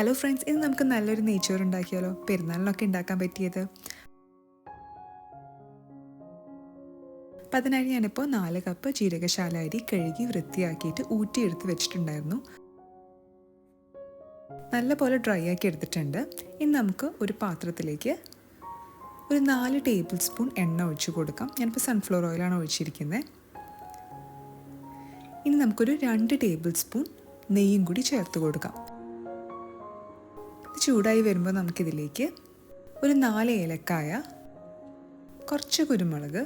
Hello friends, ഇന്ന് നമുക്ക് നല്ലൊരു നെയ്ച്ചോറ് ഉണ്ടാക്കിയാലോ? പെരുന്നാളിനൊക്കെ ഉണ്ടാക്കാൻ പറ്റിയത്. അപ്പം അതിനായി ഞാനിപ്പോൾ 4 കപ്പ് ജീരകശാല അരി കഴുകി വൃത്തിയാക്കിയിട്ട് ഊറ്റിയെടുത്ത് വെച്ചിട്ടുണ്ടായിരുന്നു. നല്ലപോലെ ഡ്രൈ ആക്കി എടുത്തിട്ടുണ്ട്. ഇനി നമുക്ക് ഒരു പാത്രത്തിലേക്ക് ഒരു 4 ടേബിൾ സ്പൂൺ എണ്ണ ഒഴിച്ച് കൊടുക്കാം. ഞാനിപ്പോൾ സൺഫ്ലവർ ഓയിലാണ് ഒഴിച്ചിരിക്കുന്നത്. ഇനി നമുക്കൊരു 2 ടേബിൾ സ്പൂൺ നെയ്യും കൂടി ചേർത്ത് കൊടുക്കാം. ചൂടായി വരുമ്പോൾ നമുക്കിതിലേക്ക് ഒരു 4 ഏലക്കായ, കുറച്ച് കുരുമുളക്,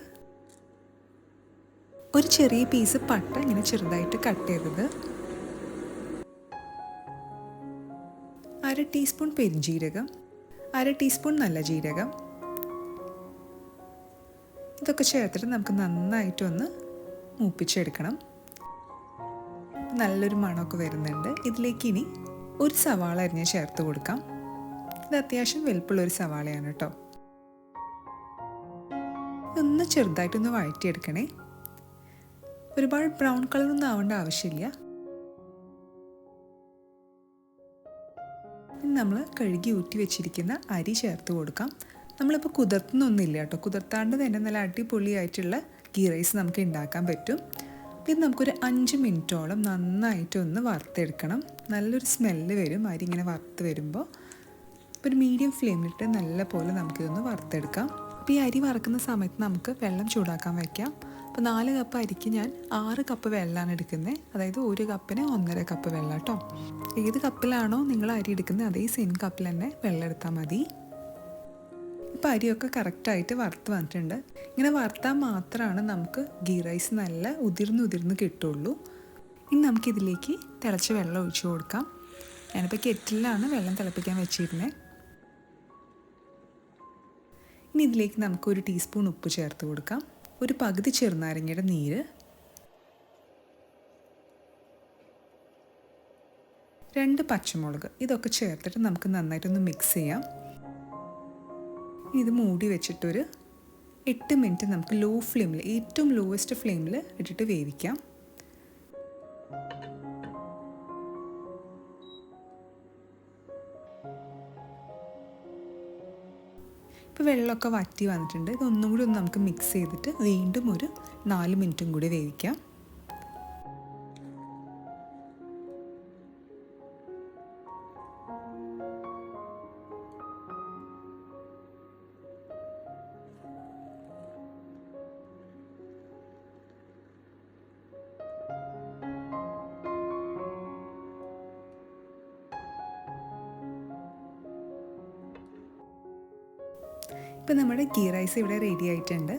ഒരു ചെറിയ പീസ് പട്ട ഇങ്ങനെ ചെറുതായിട്ട് കട്ട് ചെയ്തത്, 1/2 ടീസ്പൂൺ പെരുംജീരകം, 1/2 ടീസ്പൂൺ നല്ല ജീരകം, ഇതൊക്കെ ചേർത്തിട്ട് നമുക്ക് നന്നായിട്ടൊന്ന് മൂപ്പിച്ചെടുക്കണം. നല്ലൊരു മണമൊക്കെ വരുന്നുണ്ട്. ഇതിലേക്ക് ഇനി ഒരു സവാള അരിഞ്ഞ് ചേർത്ത് കൊടുക്കാം. ഇത് അത്യാവശ്യം വലുപ്പമുള്ളൊരു സവാളയാണ് കേട്ടോ. ഒന്ന് ചെറുതായിട്ടൊന്ന് വഴറ്റിയെടുക്കണേ. ഒരുപാട് ബ്രൗൺ കളറൊന്നും ആവേണ്ട ആവശ്യമില്ല. ഇനി നമ്മൾ കഴുകി ഊറ്റി വെച്ചിരിക്കുന്ന അരി ചേർത്ത് കൊടുക്കാം. നമ്മളിപ്പോൾ കുതിർത്തുന്നൊന്നുമില്ല കേട്ടോ. കുതിർത്താണ്ട് തന്നെ നല്ല അടിപൊളിയായിട്ടുള്ള ഗീ റൈസ് നമുക്ക് ഉണ്ടാക്കാൻ പറ്റും. ഇത് നമുക്കൊരു 5 മിനിറ്റോളം നന്നായിട്ടൊന്ന് വറുത്തെടുക്കണം. നല്ലൊരു സ്മെല്ല് വരും അരി ഇങ്ങനെ വറുത്ത് വരുമ്പോൾ. ഒരു മീഡിയം ഫ്ലെയിമിലിട്ട് നല്ല പോലെ നമുക്കിതൊന്ന് വറുത്തെടുക്കാം. അപ്പോൾ ഈ അരി വറുക്കുന്ന സമയത്ത് നമുക്ക് വെള്ളം ചൂടാക്കാൻ വയ്ക്കാം. അപ്പോൾ 4 കപ്പ് അരിക്ക് ഞാൻ 6 കപ്പ് വെള്ളമാണ് എടുക്കുന്നത്. അതായത് 1 കപ്പിന് 1.5 കപ്പ് വെള്ളം കേട്ടോ. ഏത് കപ്പിലാണോ നിങ്ങൾ അരി എടുക്കുന്നത് അതേ സെയിം കപ്പിൽ തന്നെ വെള്ളം എടുത്താൽ മതി. ഇപ്പോൾ അരിയൊക്കെ കറക്റ്റായിട്ട് വറുത്ത് വന്നിട്ടുണ്ട്. ഇങ്ങനെ വറുത്താൽ മാത്രമാണ് നമുക്ക് ഗീ റൈസ് നല്ല ഉതിർന്ന് കിട്ടുള്ളൂ. ഇനി നമുക്കിതിലേക്ക് തിളച്ച വെള്ളം ഒഴിച്ചു കൊടുക്കാം. ഞാനിപ്പോൾ കെറ്റിലാണ് വെള്ളം തിളപ്പിക്കാൻ വെച്ചിരുന്നത്. ഇനി ഇതിലേക്ക് നമുക്ക് 1 ടീസ്പൂൺ ഉപ്പ് ചേർത്ത് കൊടുക്കാം. ഒരു പകുതി ചെറുനാരങ്ങയുടെ നീര്, 2 പച്ചമുളക്, ഇതൊക്കെ ചേർത്തിട്ട് നമുക്ക് നന്നായിട്ടൊന്ന് മിക്സ് ചെയ്യാം. ഇത് മൂടി വെച്ചിട്ടൊരു 8 മിനിറ്റ് നമുക്ക് ലോ ഫ്ലെയിമിൽ, ഏറ്റവും ലോവസ്റ്റ് ഫ്ലെയിമിൽ ഇട്ടിട്ട് വേവിക്കാം. ഇപ്പോൾ വെള്ളമൊക്കെ വറ്റി വന്നിട്ടുണ്ട്. ഇതൊന്നും കൂടി ഒന്ന് നമുക്ക് മിക്സ് ചെയ്തിട്ട് വീണ്ടും ഒരു 4 മിനിറ്റും കൂടി വേവിക്കാം. ഇപ്പം നമ്മുടെ ഗീ റൈസ് ഇവിടെ റെഡി ആയിട്ടുണ്ട്.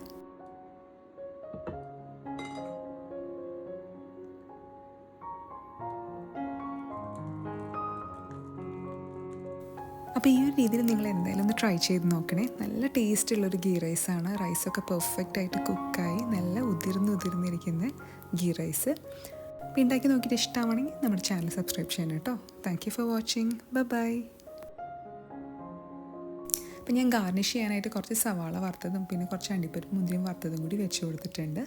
അപ്പോൾ ഈ ഒരു രീതിയിൽ നിങ്ങൾ എന്തായാലും ഒന്ന് ട്രൈ ചെയ്ത് നോക്കണേ. നല്ല ടേസ്റ്റുള്ളൊരു ഗീ റൈസാണ്. റൈസൊക്കെ പെർഫെക്റ്റ് ആയിട്ട് കുക്കായി നല്ല ഉതിർന്നിരിക്കുന്ന ഗീ റൈസ്. അപ്പോൾ ഉണ്ടാക്കി നോക്കിയിട്ട് ഇഷ്ടമാണെങ്കിൽ നമ്മുടെ ചാനൽ സബ്സ്ക്രൈബ് ചെയ്യണം കേട്ടോ. Thank you for watching. Bye. അപ്പം ഞാൻ ഗാർണിഷ് ചെയ്യാനായിട്ട് കുറച്ച് സവാള വറുത്തതും പിന്നെ കുറച്ച് അണ്ടിപ്പരിപ്പ് മുന്തിരിയും വറുത്തതും കൂടി വെച്ച് കൊടുത്തിട്ടുണ്ട്.